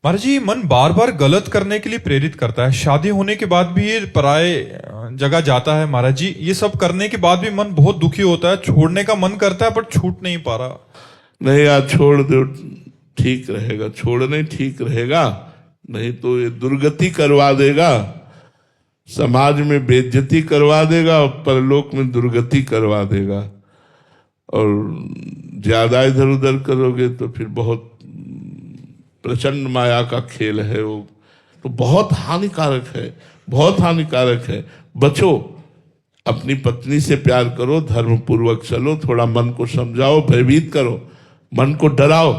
महाराज जी, मन बार बार गलत करने के लिए प्रेरित करता है। शादी होने के बाद भी ये पराये जगह जाता है। महाराज जी, ये सब करने के बाद भी मन बहुत दुखी होता है, छोड़ने का मन करता है पर छूट नहीं पा रहा। नहीं यार, छोड़ दो, ठीक रहेगा। छोड़ने ठीक रहेगा, नहीं तो ये दुर्गति करवा देगा, समाज में बेइज्जती करवा देगा और परलोक में दुर्गति करवा देगा। और ज्यादा इधर उधर करोगे तो फिर बहुत प्रचंड माया का खेल है वो, तो बहुत हानिकारक है, बहुत हानिकारक है। बचो, अपनी पत्नी से प्यार करो, धर्म पूर्वक चलो, थोड़ा मन को समझाओ, भयभीत करो, मन को डराओ।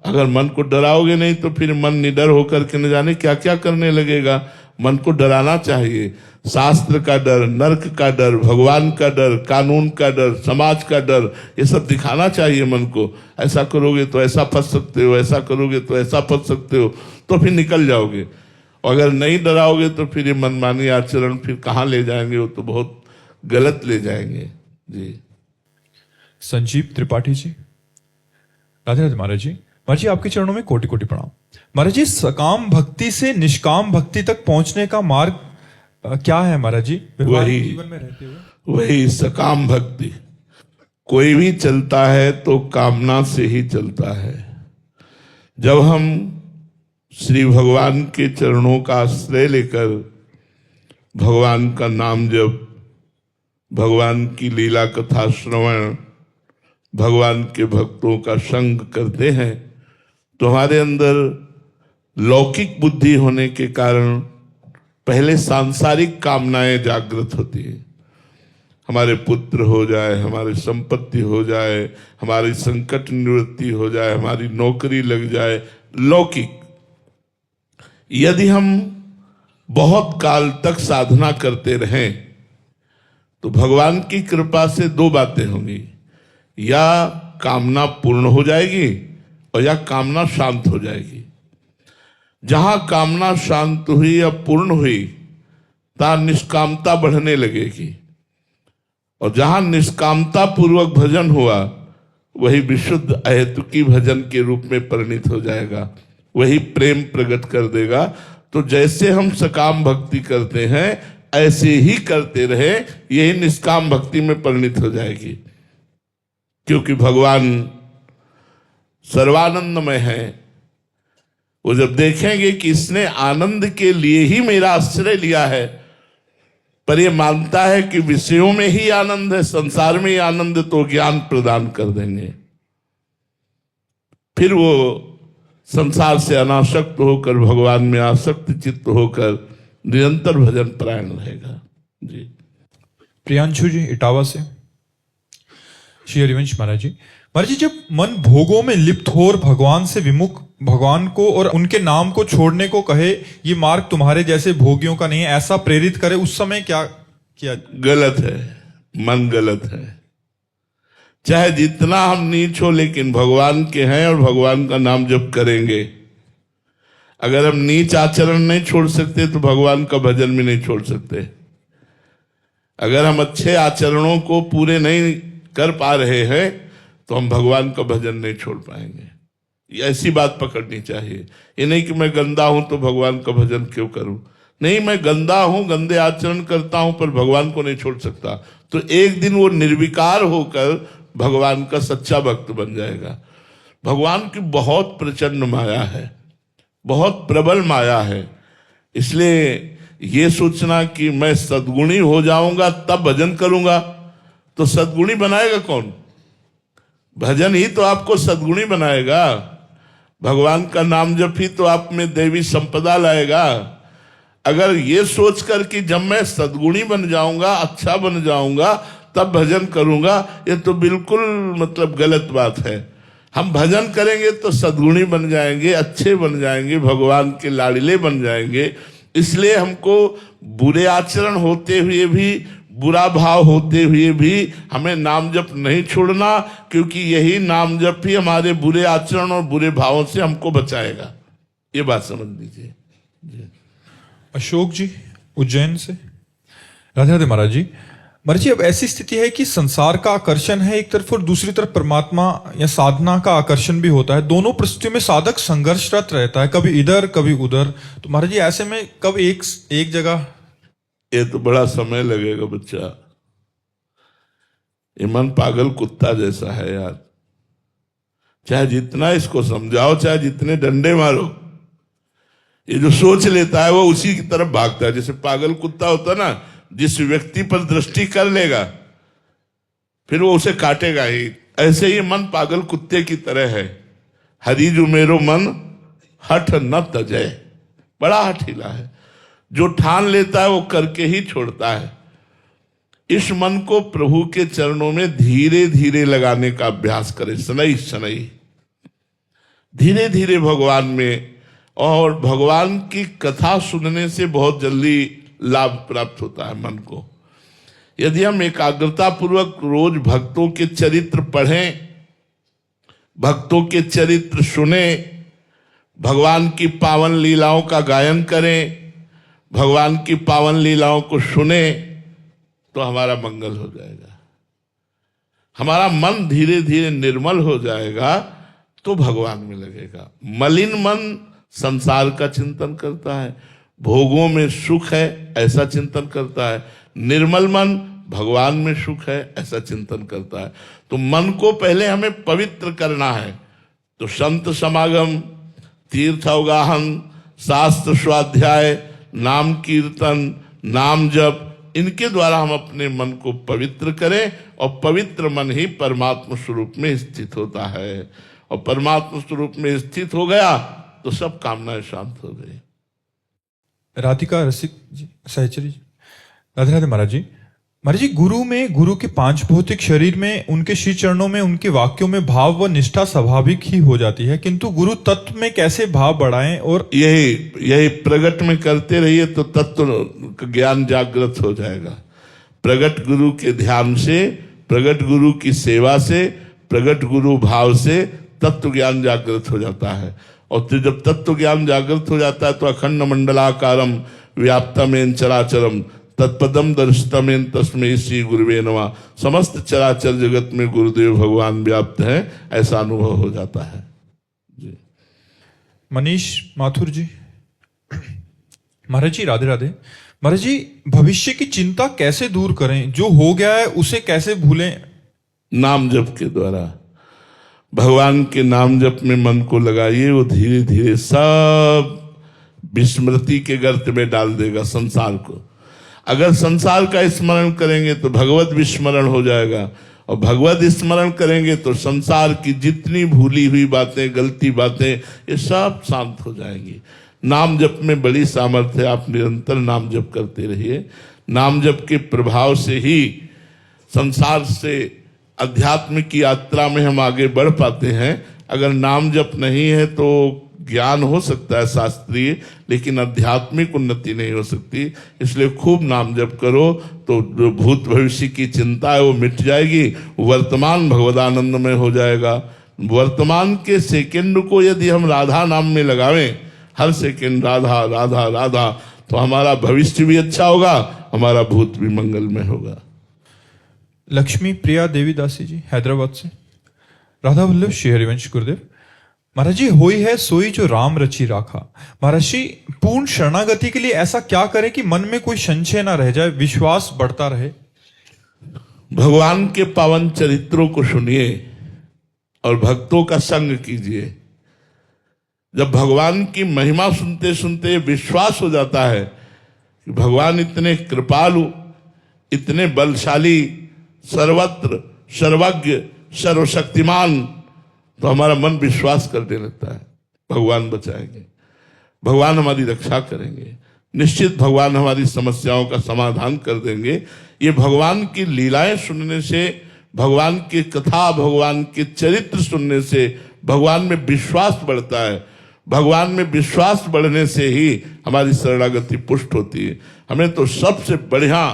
अगर मन को डराओगे नहीं तो फिर मन निडर होकर के न जाने क्या क्या करने लगेगा। मन को डराना चाहिए। शास्त्र का डर, नर्क का डर, भगवान का डर, कानून का डर, समाज का डर, ये सब दिखाना चाहिए मन को। ऐसा करोगे तो ऐसा फंस सकते हो, ऐसा करोगे तो ऐसा फंस सकते हो, तो फिर निकल जाओगे। और अगर नहीं डराओगे तो फिर ये मनमानी आचरण फिर कहाँ ले जाएंगे, वो तो बहुत गलत ले जाएंगे। जी। संजीव त्रिपाठी जी, राधे राधे महाराज जी। महाराज जी, आपके चरणों में कोटि कोटि प्रणाम। महाराज जी, सकाम भक्ति से निष्काम भक्ति तक पहुंचने का मार्ग क्या है महाराज जी, वही जीवन में रहते हुए? वही सकाम भक्ति। कोई भी चलता है तो कामना से ही चलता है। जब हम श्री भगवान के चरणों का आश्रय लेकर भगवान का नाम जप, भगवान की लीला कथा श्रवण, भगवान के भक्तों का संग करते हैं, तो हमारे अंदर लौकिक बुद्धि होने के कारण पहले सांसारिक कामनाएं जागृत होती है। हमारे पुत्र हो जाए, हमारी संपत्ति हो जाए, हमारी संकट निवृत्ति हो जाए, हमारी नौकरी लग जाए, लौकिक। यदि हम बहुत काल तक साधना करते रहें तो भगवान की कृपा से दो बातें होंगी, या कामना पूर्ण हो जाएगी और या कामना शांत हो जाएगी। जहां कामना शांत हुई या पूर्ण हुई, तहां निष्कामता बढ़ने लगेगी, और जहां निष्कामता पूर्वक भजन हुआ वही विशुद्ध अहेतुकी भजन के रूप में परिणित हो जाएगा, वही प्रेम प्रकट कर देगा। तो जैसे हम सकाम भक्ति करते हैं ऐसे ही करते रहे, यही निष्काम भक्ति में परिणित हो जाएगी। क्योंकि भगवान सर्वानंदमय है। वो जब देखेंगे कि इसने आनंद के लिए ही मेरा आश्रय लिया है, पर ये मानता है कि विषयों में ही आनंद है, संसार में ही आनंद, तो ज्ञान प्रदान कर देंगे। फिर वो संसार से अनासक्त होकर भगवान में आसक्त चित्त होकर निरंतर भजन परायण रहेगा। जी। प्रियांशु जी इटावा से। श्री हरिवंश महाराज जी, महाराज जी, जब मन भोगों में लिप्त हो और भगवान से विमुख, भगवान को और उनके नाम को छोड़ने को कहे, ये मार्ग तुम्हारे जैसे भोगियों का नहीं है, ऐसा प्रेरित करे, उस समय क्या किया? गलत है, मन गलत है। चाहे जितना हम नीच हो, लेकिन भगवान के हैं और भगवान का नाम जप करेंगे। अगर हम नीच आचरण नहीं छोड़ सकते तो भगवान का भजन भी नहीं छोड़ सकते। अगर हम अच्छे आचरणों को पूरे नहीं कर पा रहे हैं तो हम भगवान का भजन नहीं छोड़ पाएंगे। ये ऐसी बात पकड़नी चाहिए। ये नहीं कि मैं गंदा हूं तो भगवान का भजन क्यों करूं। नहीं, मैं गंदा हूं, गंदे आचरण करता हूं, पर भगवान को नहीं छोड़ सकता। तो एक दिन वो निर्विकार होकर भगवान का सच्चा भक्त बन जाएगा। भगवान की बहुत प्रचंड माया है, बहुत प्रबल माया है। इसलिए ये सोचना कि मैं सद्गुणी हो जाऊंगा तब भजन करूंगा, तो सद्गुणी बनाएगा कौन? भजन ही तो आपको सद्गुणी बनाएगा। भगवान का नाम जप ही तो आप में देवी संपदा लाएगा। अगर ये सोचकर कि जब मैं सद्गुणी बन जाऊंगा, अच्छा बन जाऊंगा, तब भजन करूंगा, ये तो बिल्कुल मतलब गलत बात है। हम भजन करेंगे तो सद्गुणी बन जाएंगे, अच्छे बन जाएंगे, भगवान के लाडले बन जाएंगे। इसलिए हमको बुरे आचरण होते हुए भी, बुरा भाव होते हुए भी हमें नाम जप नहीं छोड़ना, क्योंकि यही नाम जप ही हमारे बुरे आचरण और बुरे भावों से हमको बचाएगा। ये बात समझ लीजिए। अशोक जी उज्जैन से। राधे राधे महाराज जी, महाराज जी अब ऐसी स्थिति है कि संसार का आकर्षण है एक तरफ और दूसरी तरफ परमात्मा या साधना का आकर्षण भी होता है। दोनों परिस्थितियों में साधक संघर्षरत रहता है, कभी इधर कभी उधर। तो महाराज जी ऐसे में कब एक जगह? ये तो बड़ा समय लगेगा बच्चा। ये मन पागल कुत्ता जैसा है यार। चाहे जितना इसको समझाओ, चाहे जितने डंडे मारो, ये जो सोच लेता है वो उसी की तरफ भागता है। जैसे पागल कुत्ता होता है ना, जिस व्यक्ति पर दृष्टि कर लेगा फिर वो उसे काटेगा ही। ऐसे ही मन पागल कुत्ते की तरह है। हरि जो मेरो मन हठ न तजय, बड़ा हठीला है। जो ठान लेता है वो करके ही छोड़ता है। इस मन को प्रभु के चरणों में धीरे धीरे लगाने का अभ्यास करें, शनई शनई, धीरे धीरे भगवान में। और भगवान की कथा सुनने से बहुत जल्दी लाभ प्राप्त होता है मन को। यदि हम एकाग्रता पूर्वक रोज भक्तों के चरित्र पढ़ें, भक्तों के चरित्र सुने, भगवान की पावन लीलाओं का गायन करें, भगवान की पावन लीलाओं को सुने, तो हमारा मंगल हो जाएगा। हमारा मन धीरे धीरे निर्मल हो जाएगा तो भगवान में लगेगा। मलिन मन संसार का चिंतन करता है, भोगों में सुख है ऐसा चिंतन करता है। निर्मल मन भगवान में सुख है ऐसा चिंतन करता है। तो मन को पहले हमें पवित्र करना है। तो संत समागम, तीर्थ अवगाहन, शास्त्र स्वाध्याय, नाम कीर्तन, नाम जप, इनके द्वारा हम अपने मन को पवित्र करें। और पवित्र मन ही परमात्मा स्वरूप में स्थित होता है। और परमात्मा स्वरूप में स्थित हो गया तो सब कामनाएं शांत हो गई। राधिका रसिक जी, सहचरी जी, राधे राधे महाराज जी। महाराज जी गुरु के पांच भौतिक शरीर में, उनके श्री चरणों में, उनके वाक्यों में भाव व निष्ठा स्वाभाविक ही हो जाती है, किंतु गुरु तत्व में कैसे भाव बढ़ाएं? और यही प्रगट में करते रहिए तो तत्व का ज्ञान जागृत हो जाएगा। प्रगट गुरु के ध्यान से, प्रगट गुरु की सेवा से, प्रगट गुरु भाव से तत्व ज्ञान जागृत हो जाता है। और फिर जब तत्व ज्ञान जागृत हो जाता है तो अखंड मंडलाकारम व्याप्तमेन चराचरम तत्पदम दर्शितमेन तस्मै श्री गुरुवे नमः, समस्त चराचर जगत में गुरुदेव भगवान व्याप्त है, ऐसा अनुभव हो जाता है जी। मनीष माथुर जी, महाराज जी राधे राधे। महाराज जी भविष्य की चिंता कैसे दूर करें? जो हो गया है उसे कैसे भूलें? नाम जप के द्वारा, भगवान के नाम जप में मन को लगाइए। वो धीरे धीरे सब विस्मृति के गर्त में डाल देगा संसार को। अगर संसार का स्मरण करेंगे तो भगवत विस्मरण हो जाएगा, और भगवत स्मरण करेंगे तो संसार की जितनी भूली हुई बातें, गलती बातें, ये सब शांत हो जाएंगी। नाम जप में बड़ी सामर्थ्य है। आप निरंतर नाम जप करते रहिए। नाम जप के प्रभाव से ही संसार से अध्यात्म की यात्रा में हम आगे बढ़ पाते हैं। अगर नाम जप नहीं है तो ज्ञान हो सकता है शास्त्रीय, लेकिन आध्यात्मिक उन्नति नहीं हो सकती। इसलिए खूब नाम जप करो तो जो भूत भविष्य की चिंता है वो मिट जाएगी, वर्तमान भगवदानंद में हो जाएगा। वर्तमान के सेकंड को यदि हम राधा नाम में लगावें, हर सेकंड राधा राधा राधा, तो हमारा भविष्य भी अच्छा होगा, हमारा भूत भी मंगल में होगा। लक्ष्मी प्रिया देवी दासी जी, हैदराबाद से। राधा वल्लभ श्री हरिवंश गुरुदेव। महाराज जी होई है सोई जो राम रची राखा। महाराज जी पूर्ण शरणागति के लिए ऐसा क्या करें कि मन में कोई संशय ना रह जाए, विश्वास बढ़ता रहे? भगवान के पावन चरित्रों को सुनिए और भक्तों का संग कीजिए। जब भगवान की महिमा सुनते सुनते विश्वास हो जाता है कि भगवान इतने कृपालु, इतने बलशाली, सर्वत्र सर्वज्ञ, सर्वशक्तिमान, तो हमारा मन विश्वास करने लगता है भगवान बचाएंगे, भगवान हमारी रक्षा करेंगे, निश्चित भगवान हमारी समस्याओं का समाधान कर देंगे। ये भगवान की लीलाएं सुनने से, भगवान की कथा, भगवान के चरित्र सुनने से भगवान में विश्वास बढ़ता है। भगवान में विश्वास बढ़ने से ही हमारी शरणागति पुष्ट होती है। हमें तो सबसे बढ़िया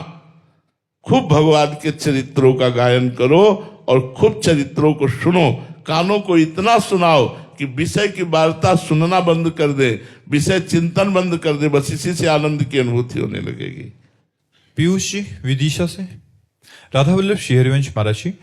खूब भगवान के चरित्रों का गायन करो और खूब चरित्रों को सुनो। कानों को इतना सुनाओ कि विषय की वार्ता सुनना बंद कर दे, विषय चिंतन बंद कर दे, बस इसी से आनंद की अनुभूति होने लगेगी। पीयूष जी विदिशा से। राधा वल्लभ श्री हरिवंश महाराज जी।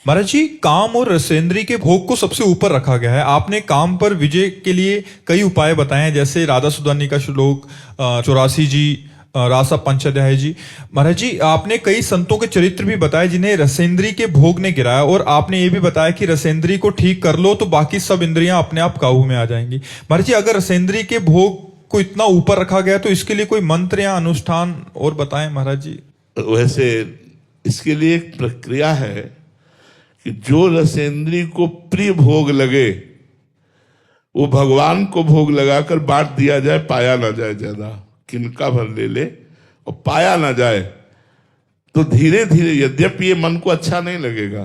महाराज जी, काम और रसेंद्री के भोग को सबसे ऊपर रखा गया है। आपने काम पर विजय के लिए कई उपाय बताए हैं, जैसे राधा सुदानी का श्लोक 84 जी, रासा पंचाध्याय जी। महाराज जी, आपने कई संतों के चरित्र भी बताए जिन्हें रसेंद्री के भोग ने गिराया, और आपने ये भी बताया कि रसेंद्री को ठीक कर लो तो बाकी सब इंद्रियां अपने आप काबू में आ जाएंगी। महाराज जी, अगर रसेंद्री के भोग को इतना ऊपर रखा गया तो इसके लिए कोई मंत्र या अनुष्ठान और बताएं महाराज जी। वैसे इसके लिए एक प्रक्रिया है कि जो रसेंद्री को प्रिय भोग लगे वो भगवान को भोग लगाकर बांट दिया जाए, पाया ना जाए ज्यादा, किनका भर ले ले और पाया ना जाए। तो धीरे धीरे, यद्यपि ये मन को अच्छा नहीं लगेगा,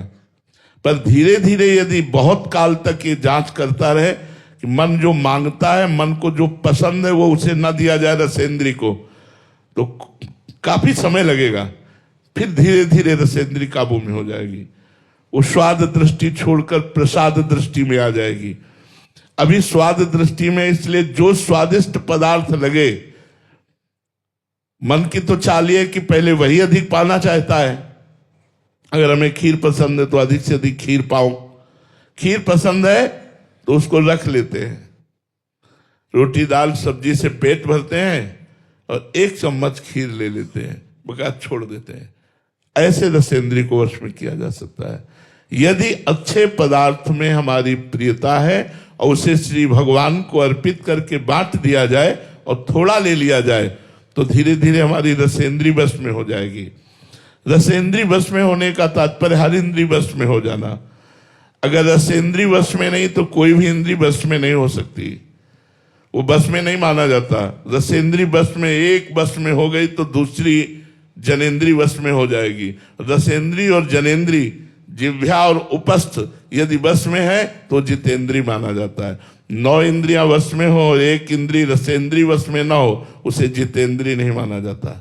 पर धीरे धीरे यदि बहुत काल तक ये जांच करता रहे कि मन जो मांगता है, मन को जो पसंद है वो उसे ना दिया जाए रसेंद्री को, तो काफी समय लगेगा। फिर धीरे धीरे रसेंद्री काबू में हो जाएगी, वो स्वाद दृष्टि छोड़कर प्रसाद दृष्टि में आ जाएगी। अभी स्वाद दृष्टि में, इसलिए जो स्वादिष्ट पदार्थ लगे, मन की तो चाल है कि पहले वही अधिक पाना चाहता है। अगर हमें खीर पसंद है तो अधिक से अधिक खीर पाओ, खीर पसंद है तो उसको रख लेते हैं, रोटी दाल सब्जी से पेट भरते हैं और 1 चम्मच खीर ले लेते हैं, बकाया छोड़ देते हैं। ऐसे रसेंद्री को वश में किया जा सकता है। यदि अच्छे पदार्थ में हमारी प्रियता है और उसे श्री भगवान को अर्पित करके बांट दिया जाए और थोड़ा ले लिया जाए, तो धीरे धीरे हमारी रसेंद्री वश में हो जाएगी। रसेंद्री वश में होने का तात्पर्य हर इंद्री वश में हो जाना। अगर रसेंद्री वश में नहीं तो कोई भी इंद्री वश में नहीं हो सकती, वो बस में नहीं माना जाता। रसेंद्री वश में, एक वश में हो गई तो दूसरी जनेन्द्री वश में हो जाएगी। रसेंद्री और जनेन्द्री, जिह्वा और उपस्थ यदि वश में है तो जितेंद्री माना जाता है। 9 इंद्रियां वश में हो और 1 इंद्री रसेंद्री वश में ना हो, उसे जितेंद्री नहीं माना जाता।